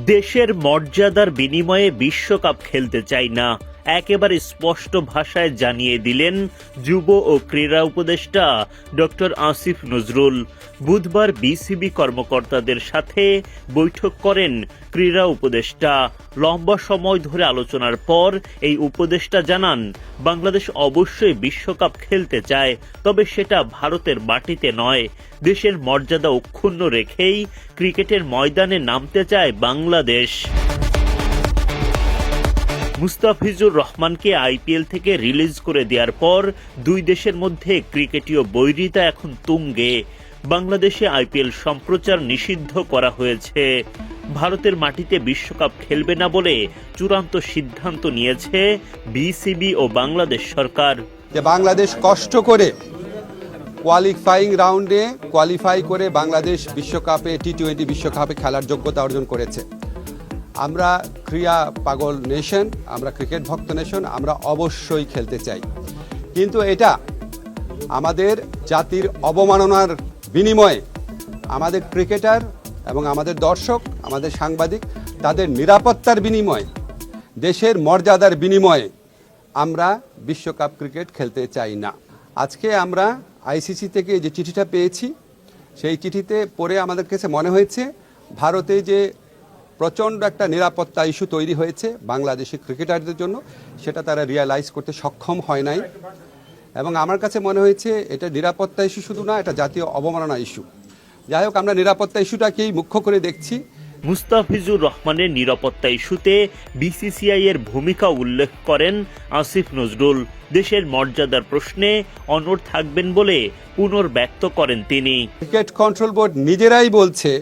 দেশের মর্যাদার বিনিময়ে বিশ্বকাপ খেলতে চাই না, একেবারে স্পষ্ট ভাষায় জানিয়ে দিলেন যুব ও ক্রীড়া উপদেষ্টা ডক্টর আসিফ নজরুল। বুধবার বিসিবি কর্মকর্তাদের সাথে বৈঠক করেন ক্রীড়া উপদেষ্টা। লম্বা সময় ধরে আলোচনার পর এই উপদেষ্টা জানান, বাংলাদেশ অবশ্যই বিশ্বকাপ খেলতে চায়, তবে সেটা ভারতের মাটিতে নয়। দেশের মর্যাদা অক্ষুণ্ণ রেখেই ক্রিকেটের ময়দানে নামতে চায় বাংলাদেশ। মুস্তাফিজুর রহমানকে আইপিএল থেকে রিলিজ করে দেওয়ার পর দুই দেশের মধ্যে ক্রিকেটীয় বৈরিতা এখন তুঙ্গে। বাংলাদেশে আইপিএল সম্প্রচার নিষিদ্ধ করা হয়েছে। ভারতের মাটিতে বিশ্বকাপ খেলবে না বলে চূড়ান্ত সিদ্ধান্ত নিয়েছে বিসিবি ও বাংলাদেশ সরকার। যে বাংলাদেশ কষ্ট করে কোয়ালিফাইং রাউন্ডে কোয়ালিফাই করে বাংলাদেশ বিশ্বকাপে টি-20 বিশ্বকাপে খেলার যোগ্যতা অর্জন করেছে। আমরা ক্রীড়া পাগল নেশন, আমরা ক্রিকেট ভক্ত নেশন, আমরা অবশ্যই খেলতে চাই, কিন্তু এটা আমাদের জাতির অবমাননার বিনিময়ে আমাদের ক্রিকেটার এবং আমাদের দর্শক, আমাদের সাংবাদিক, তাদের নিরাপত্তার বিনিময়ে, দেশের মর্যাদার বিনিময়ে আমরা বিশ্বকাপ ক্রিকেট খেলতে চাই না। আজকে আমরা আইসিসি থেকে যে চিঠিটা পেয়েছি, সেই চিঠিতে পড়ে আমাদের কাছে মনে হয়েছে ভারতে যে প্রচণ্ড একটা নিরাপত্তা ইস্যু তৈরি হয়েছে বাংলাদেশি ক্রিকেটারদের জন্য, সেটা তারা রিয়ালাইজ করতে সক্ষম হয় নাই। এবং আমার কাছে মনে হয়েছে এটা নিরাপত্তা ইস্যু শুধু না, এটা জাতীয় অবমাননা ইস্যু। যাই হোক, আমরা নিরাপত্তা ইস্যুটাকেই মুখ্য করে দেখছি। মুস্তাফিজুর রহমানের নিরাপত্তা ইস্যুতে বিসিসিআই এর ভূমিকা উল্লেখ করেন আসিফ নজরুল। দেশের মর্যাদার প্রশ্নে অনড় থাকবেন বলে পুনর্ব্যক্ত করেন তিনি। ক্রিকেট কন্ট্রোল বোর্ড নিজেরাই বলছে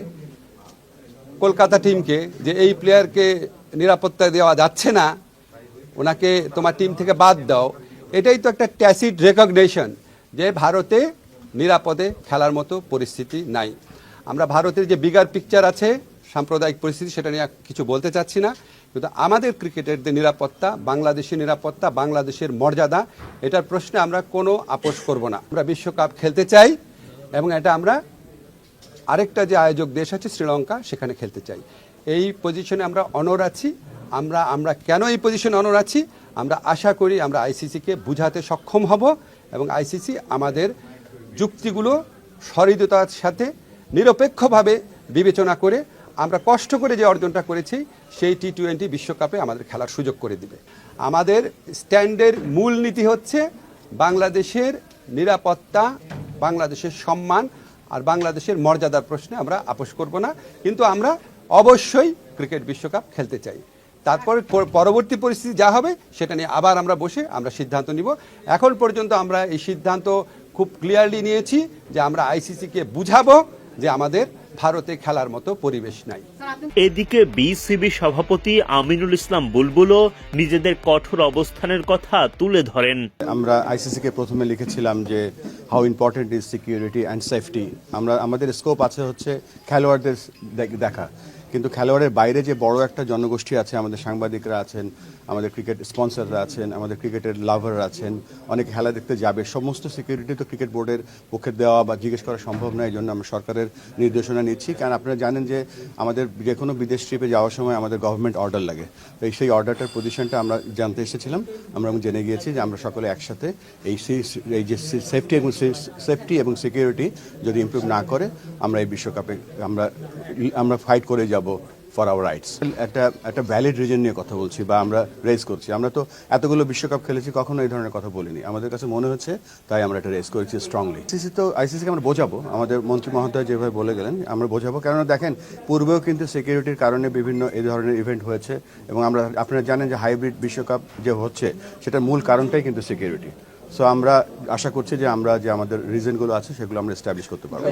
কলকাতা টিমকে যে এই প্লেয়ারকে নিরাপত্তা দেওয়া যাচ্ছে না, ওনাকে তোমার টিম থেকে বাদ দাও। এটাই তো একটা ট্যাসিড রেকগনিশন যে ভারতে নিরাপদে খেলার মতো পরিস্থিতি নাই। আমরা ভারতের যে বিগার পিকচার আছে, সাম্প্রদায়িক পরিস্থিতি, সেটা নিয়ে কিছু বলতে চাচ্ছি না, কিন্তু আমাদের ক্রিকেটেরদের নিরাপত্তা, বাংলাদেশের নিরাপত্তা, বাংলাদেশের মর্যাদা, এটার প্রশ্নে আমরা কোনো আপোষ করব না। আমরা বিশ্বকাপ খেলতে চাই এবং এটা আমরা আরেকটা যে আয়োজক দেশ আছে শ্রীলঙ্কা, সেখানে খেলতে চাই। এই পজিশনে আমরা অনড় আছি। আমরা কেন এই পজিশনে অনড় আছি? আমরা আশা করি আমরা আইসিসিকে বুঝাতে সক্ষম হব এবং আইসিসি আমাদের যুক্তিগুলো সহৃদয়তার সাথে নিরপেক্ষভাবে বিবেচনা করে আমরা কষ্ট করে যে অর্জনটা করেছি সেই টি-20 বিশ্বকাপে আমাদের খেলার সুযোগ করে দিবে। আমাদের স্ট্যান্ডের মূল নীতি হচ্ছে বাংলাদেশের নিরাপত্তা, বাংলাদেশের সম্মান আর বাংলাদেশের মর্যাদার প্রশ্নে আমরা আপোষ করব না, কিন্তু আমরা অবশ্যই ক্রিকেট বিশ্বকাপ খেলতে চাই। তারপর পরবর্তী পরিস্থিতি যা হবে সেটা নিয়ে আবার আমরা বসে আমরা সিদ্ধান্ত নিব। এখন পর্যন্ত আমরা এই সিদ্ধান্ত খুব ক্লিয়ারলি নিয়েছি যে আমরা আইসিসিকে বুঝাবো যে আমাদের ভারতে খেলার মতো পরিবেশ নাই। এদিকে বিসিবি সভাপতি আমিনুল ইসলাম বুলবুলও নিজেদের কঠোর অবস্থানের কথা তুলে ধরেন। আমরা আইসিসিকে প্রথমে লিখেছিলাম যে how important is security and safety. আমাদের স্কোপ আছে হচ্ছে খেলোয়াড়দের দেখা, কিন্তু খেলোয়াড়ের বাইরে যে বড় একটা জনগোষ্ঠী আছে, আমাদের সাংবাদিকরা আছেন, আমাদের ক্রিকেট স্পন্সররা আছেন, আমাদের ক্রিকেটের লাভাররা আছেন, অনেক খেলা দেখতে যাবে, সমস্ত সিকিউরিটি তো ক্রিকেট বোর্ডের পক্ষে দেওয়া বা জিজ্ঞেস করা সম্ভব নয়। এই জন্য আমরা সরকারের নির্দেশনা নিচ্ছি, কারণ আপনারা জানেন যে আমাদের যে কোনো বিদেশ ট্রিপে যাওয়ার সময় আমাদের গভর্নমেন্ট অর্ডার লাগে। তো সেই অর্ডারটার পজিশনটা আমরা জানতে এসেছিলাম, আমরা জেনে গিয়েছি যে আমরা সকলে একসাথে এই যে সেফটি এবং সিকিউরিটি যদি ইমপ্রুভ না করে আমরা এই বিশ্বকাপে আমরা ফাইট করে যাব ফর আওয়ার রাইটস। একটা ভ্যালিড রিজন নিয়ে কথা বলছি বা আমরা রেজ করছি। আমরা তো এতগুলো বিশ্বকাপ খেলেছি, কখনো এই ধরনের কথা বলিনি। আমাদের কাছে মনে হচ্ছে তাই আমরা এটা রেজ করেছি স্ট্রংলি। আইসিসিকে আমরা বোঝাবো, আমাদের মন্ত্রী মহোদয় যেভাবে বলে গেলেন আমরা বোঝাবো, কেননা দেখেন পূর্বেও কিন্তু সিকিউরিটির কারণে বিভিন্ন এই ধরনের ইভেন্ট হয়েছে এবং আপনারা জানেন যে হাইব্রিড বিশ্বকাপ যে হচ্ছে সেটার মূল কারণটাই কিন্তু সিকিউরিটি। সো আমরা আশা করছি যে আমরা যে আমাদের রিজনগুলো আছে সেগুলো আমরা এস্টাবলিশ করতে পারবো।